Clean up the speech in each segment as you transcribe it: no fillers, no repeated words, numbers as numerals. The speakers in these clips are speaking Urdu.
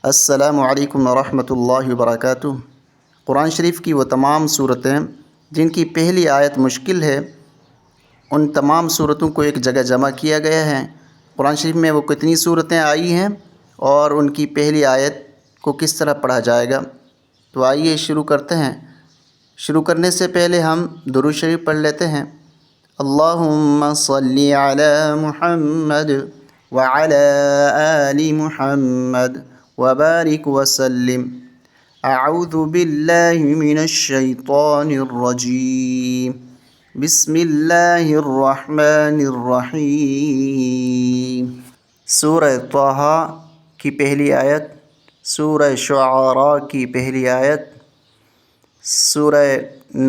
السلام علیکم ورحمۃ اللہ وبرکاتہ۔ قرآن شریف کی وہ تمام صورتیں جن کی پہلی آیت مشکل ہے، ان تمام صورتوں کو ایک جگہ جمع کیا گیا ہے۔ قرآن شریف میں وہ کتنی صورتیں آئی ہیں اور ان کی پہلی آیت کو کس طرح پڑھا جائے گا، تو آئیے شروع کرتے ہیں۔ شروع کرنے سے پہلے ہم درود شریف پڑھ لیتے ہیں۔ اللہم صلی علی محمد وعلی آل محمد وبارک وسلم۔ اعوذ باللہ من الشیطان الرجیم، بسم اللہ الرحمن الرحیم۔ سورہ طٰہٰ کی پہلی آیت، سورہ شعراء کی پہلی آیت، سورہ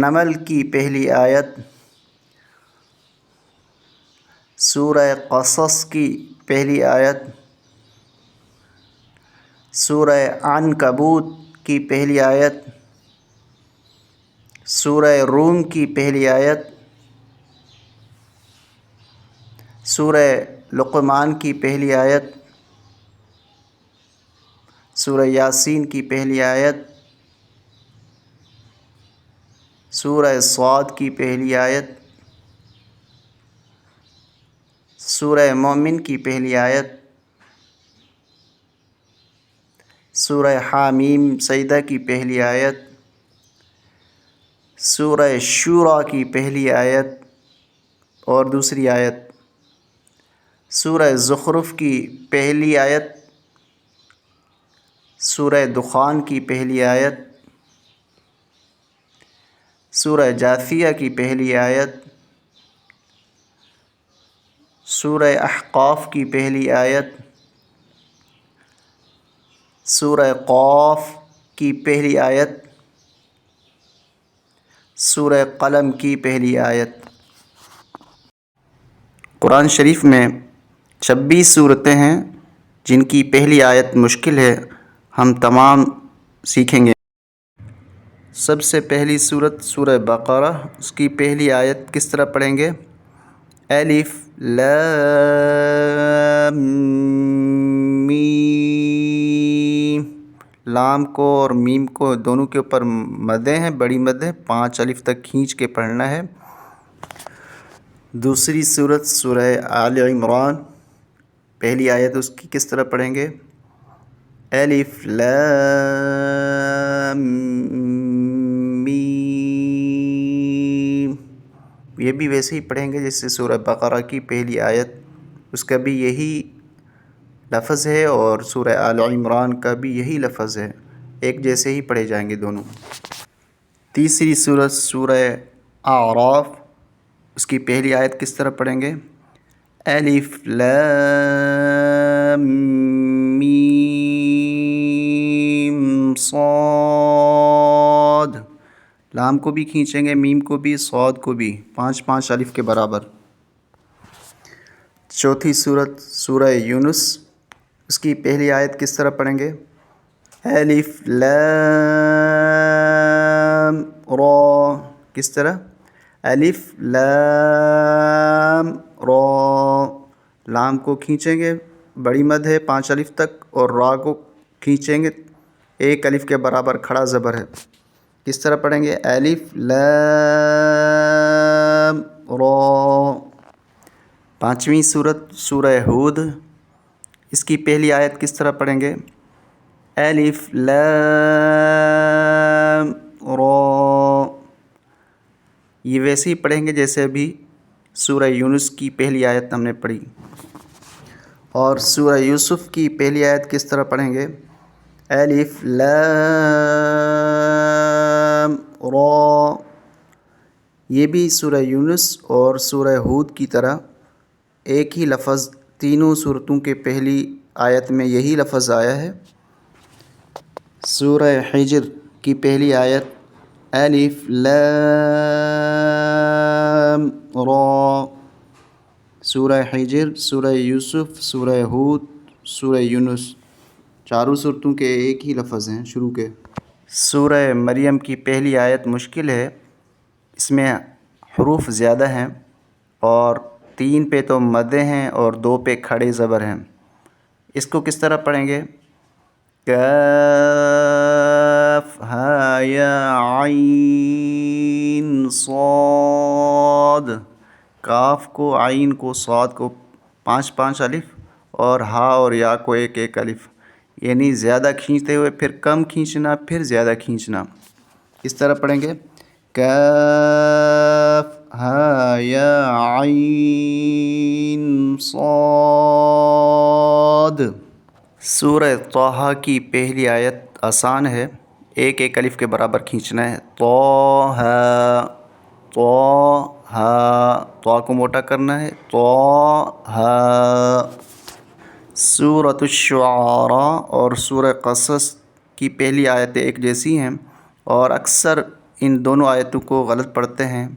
نمل کی پہلی آیت، سورہ قصص کی پہلی آیت، سورہ عنکبوت کی پہلی آیت، سورہ روم کی پہلی آیت، سورہ لقمان کی پہلی آیت، سورہ یاسین کی پہلی آیت، سورہ صاد کی پہلی آیت، سورہ مومن کی پہلی آیت، سورہ حامیم سجدہ کی پہلی آیت، سورہ شورى کی پہلی آیت اور دوسری آیت، سورہ زخرف کی پہلی آیت، سورہ دخان کی پہلی آیت، سورہ جاثیہ کی پہلی آیت، سورہ احقاف کی پہلی آیت، سورہ قاف کی پہلی آیت، سورہ قلم کی پہلی آیت۔ قرآن شریف میں 26 صورتیں ہیں جن کی پہلی آیت مشکل ہے، ہم تمام سیکھیں گے۔ سب سے پہلی صورت سورہ بقرہ، اس کی پہلی آیت کس طرح پڑھیں گے؟ الف لام میم۔ لام کو اور میم کو دونوں کے اوپر مدیں ہیں، بڑی مدیں 5 الف تک کھینچ کے پڑھنا ہے۔ دوسری صورت سورہ آل عمران، پہلی آیت اس کی کس طرح پڑھیں گے؟ الف لام میم۔ یہ بھی ویسے ہی پڑھیں گے جیسے سورہ بقرہ کی پہلی آیت، اس کا بھی یہی لفظ ہے اور سورہ آل عمران کا بھی یہی لفظ ہے، ایک جیسے ہی پڑھے جائیں گے دونوں۔ تیسری صورت سورہ اعراف، اس کی پہلی آیت کس طرح پڑھیں گے؟ الف لام میم صاد۔ لام کو بھی کھینچیں گے، میم کو بھی، صاد کو بھی، 5 الف کے برابر۔ چوتھی صورت سورہ یونس، اس کی پہلی آیت کس طرح پڑھیں گے؟ الف لام را۔ کس طرح؟ الف لام را۔ لام کو کھینچیں گے، بڑی مد ہے 5 الف تک، اور را کو کھینچیں گے، 1 الف کے برابر کھڑا زبر ہے۔ کس طرح پڑھیں گے؟ الف لام را۔ پانچویں صورت سورہ ہود، اس کی پہلی آیت کس طرح پڑھیں گے؟ الف لام را۔ یہ ویسے ہی پڑھیں گے جیسے ابھی سورہ یونس کی پہلی آیت ہم نے پڑھی۔ اور سورہ یوسف کی پہلی آیت کس طرح پڑھیں گے؟ الف لام را۔ یہ بھی سورہ یونس اور سورہ ہود کی طرح ایک ہی لفظ، تینوں صورتوں کے پہلی آیت میں یہی لفظ آیا ہے۔ سورہ حجر کی پہلی آیت الف لام را۔ سورہ حجر، سورہ یوسف، سورہ ہود، سورہ یونس، چاروں صورتوں کے ایک ہی لفظ ہیں شروع کے۔ سورہ مریم کی پہلی آیت مشکل ہے، اس میں حروف زیادہ ہیں اور 3 پہ تو مدیں ہیں اور 2 پہ کھڑے زبر ہیں۔ اس کو کس طرح پڑھیں گے؟ کاف ہا یا عین صاد، کاف کو، عین کو، صاد کو 5 الف اور ہا اور یا کو 1 الف، یعنی زیادہ کھینچتے ہوئے پھر کم کھینچنا پھر زیادہ کھینچنا. اس طرح پڑھیں گے کاف ہا یا عین صاد. سورہ طٰہٰ کی پہلی آیت آسان ہے، 1 الف کے برابر کھینچنا ہے. طٰہٰ، طٰہٰ کو موٹا کرنا ہے. طٰہٰ. سورۃ الشعراء اور سورہ قصص کی پہلی آیتیں ایک جیسی ہیں اور اکثر ان دونوں آیتوں کو غلط پڑھتے ہیں.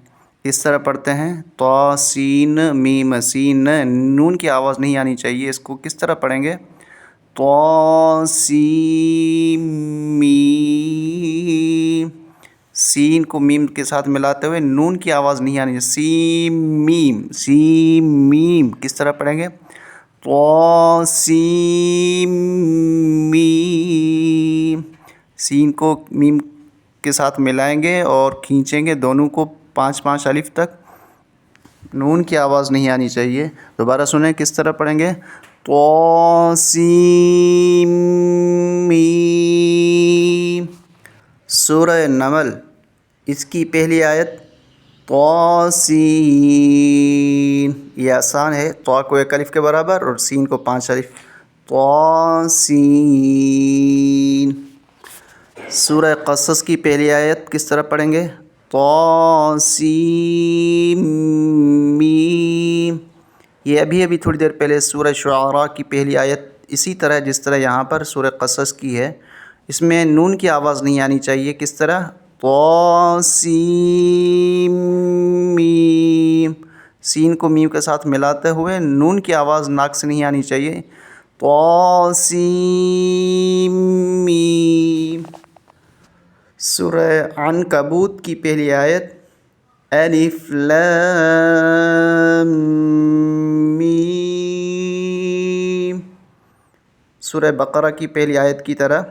اس طرح پڑھتے ہیں طا سین میم سین، نون کی آواز نہیں آنی چاہیے. اس کو کس طرح پڑھیں گے؟ طا سین میم، سین کو میم کے ساتھ ملاتے ہوئے نون کی آواز نہیں آنی چاہیے. سین میم، سین میم. کس طرح پڑھیں گے؟ طا سین میم. سین کو میم کے ساتھ ملائیں گے اور کھینچیں گے دونوں کو 5 الف تک. نون کی آواز نہیں آنی چاہیے. دوبارہ سنیں کس طرح پڑھیں گے؟ طا سین میم. سورہ نمل، اس کی پہلی آیت طا سین، یہ آسان ہے. طا کو 1 الف کے برابر اور سین کو 5 الف. طا سین. سورہ قصص کی پہلی آیت کس طرح پڑھیں گے؟ طا سین میم. یہ ابھی تھوڑی دیر پہلے سورہ شعراء کی پہلی آیت اسی طرح جس طرح یہاں پر سورہ قصص کی ہے، اس میں نون کی آواز نہیں آنی چاہیے. کس طرح؟ طا سین میم. سین کو میم کے ساتھ ملاتے ہوئے نون کی آواز ناک سے نہیں آنی چاہیے. طا سین میم. سورہ عنکبوت کی پہلی آیت الف لام میم. سورہ بقرہ کی پہلی آیت کی طرح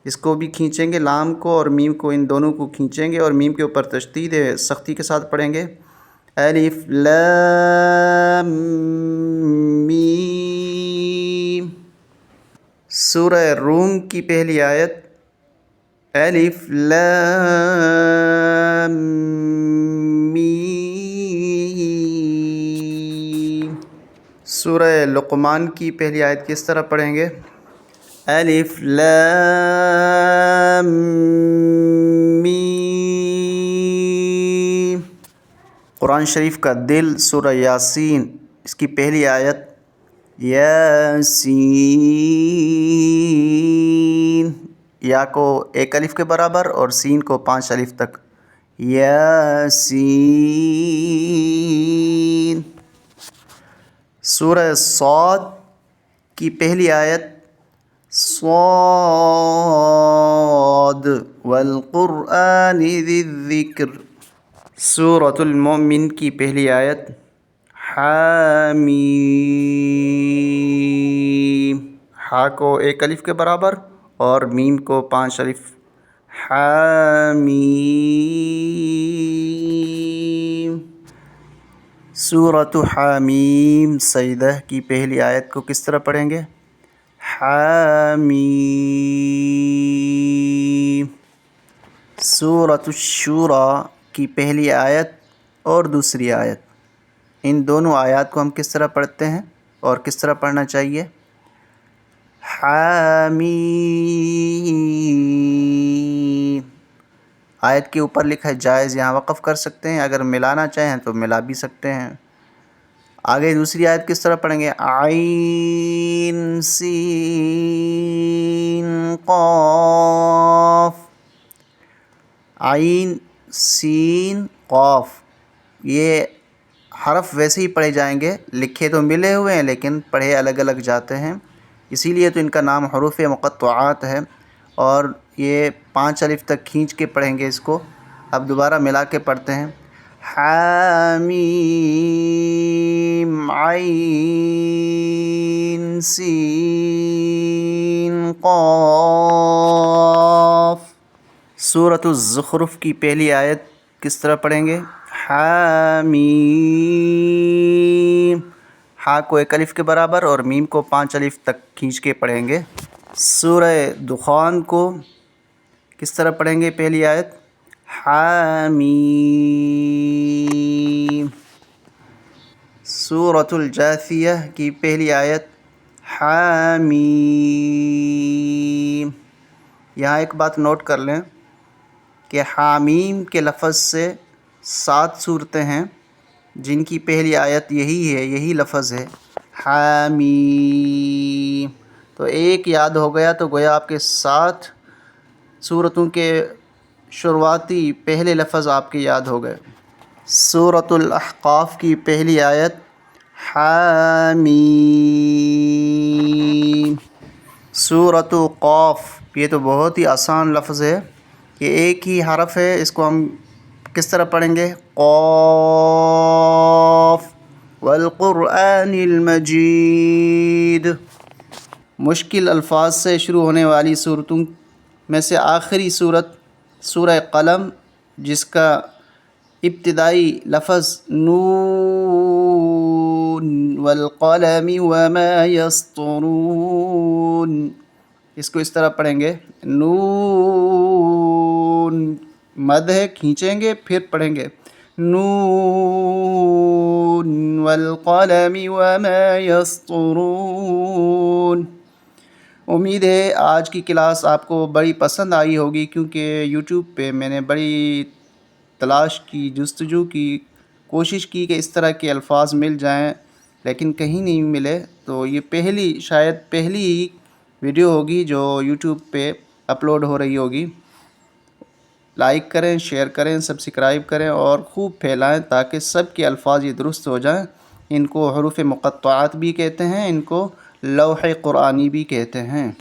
اس کو بھی کھینچیں گے، لام کو اور میم کو، ان دونوں کو کھینچیں گے اور میم کے اوپر تشدید سختی کے ساتھ پڑھیں گے. الف لام میم. سورہ روم کی پہلی آیت الف لام میم. سورہ لقمان کی پہلی آیت کس طرح پڑھیں گے؟ الف لام میم. قرآن شریف کا دل سورہ یاسین، اس کی پہلی آیت یاسین، یا کو 1 الف کے برابر اور سین کو 5 الف تک. یاسین. سورہ صاد کی پہلی آیت صاد والقرآن ذی الذکر. سورۃ المؤمن کی پہلی آیت حامیم، ہا کو 1 الف کے برابر اور میم کو 5 الف. حامیم. سورۃ حامیم سجدہ کی پہلی آیت کو کس طرح پڑھیں گے؟ حامیم. سورۃ الشورى کی پہلی آیت اور دوسری آیت، ان دونوں آیات کو ہم کس طرح پڑھتے ہیں اور کس طرح پڑھنا چاہیے؟ حامیم. آیت کے اوپر لکھا ہے جائز، یہاں وقف کر سکتے ہیں، اگر ملانا چاہیں تو ملا بھی سکتے ہیں. آگے دوسری آیت کس طرح پڑھیں گے؟ عین سین قاف. عین سین قاف، یہ حرف ویسے ہی پڑھے جائیں گے، لکھے تو ملے ہوئے ہیں لیکن پڑھے الگ الگ جاتے ہیں، اسی لیے تو ان کا نام حروف مقطعات ہے. اور یہ 5 الف تک کھینچ کے پڑھیں گے اس کو. اب دوبارہ ملا کے پڑھتے ہیں حامیم عین سین قاف۔ سورۃ الزخرف کی پہلی آیت کس طرح پڑھیں گے؟ حامیم، ہا کو ایک الف کے برابر اور میم کو 5 الف تک کھینچ کے پڑھیں گے۔ سورہ دخان کو کس طرح پڑھیں گے پہلی آیت؟ حامیم۔ سورۃ الجاثیہ کی پہلی آیت حامیم۔ یہاں ایک بات نوٹ کر لیں کہ حامیم کے لفظ سے 7 صورتیں ہیں جن کی پہلی آیت یہی لفظ ہے حامیم۔ تو ایک یاد ہو گیا تو گویا آپ کے 7 صورتوں کے شروعاتی پہلے لفظ آپ کے یاد ہو گئے۔ سورۃ الاحقاف کی پہلی آیت حامیم۔ سورۃ قاف، یہ تو بہت ہی آسان لفظ ہے، یہ ایک ہی حرف ہے، اس کو ہم کس طرح پڑھیں گے؟ قاف والقرآن المجید۔ مشکل الفاظ سے شروع ہونے والی صورتوں میں سے آخری صورت سورہ قلم، جس کا ابتدائی لفظ نون والقلم وما یسطرون، اس کو اس طرح پڑھیں گے نون، مد ہے، کھینچیں گے پھر پڑھیں گے نون والقلم وما یسطرون۔ امید ہے آج کی کلاس آپ کو بڑی پسند آئی ہوگی، کیونکہ یوٹیوب پہ میں نے بڑی تلاش کی، جستجو کی، کوشش کی کہ اس طرح کے الفاظ مل جائیں، لیکن کہیں نہیں ملے۔ تو یہ شاید پہلی ویڈیو ہوگی جو یوٹیوب پہ اپلوڈ ہو رہی ہوگی۔ لائک کریں، شیئر کریں، سبسکرائب کریں اور خوب پھیلائیں تاکہ سب کے الفاظ یہ درست ہو جائیں۔ ان کو حروف مقطعات بھی کہتے ہیں، ان کو لوح قرآنی بھی کہتے ہیں۔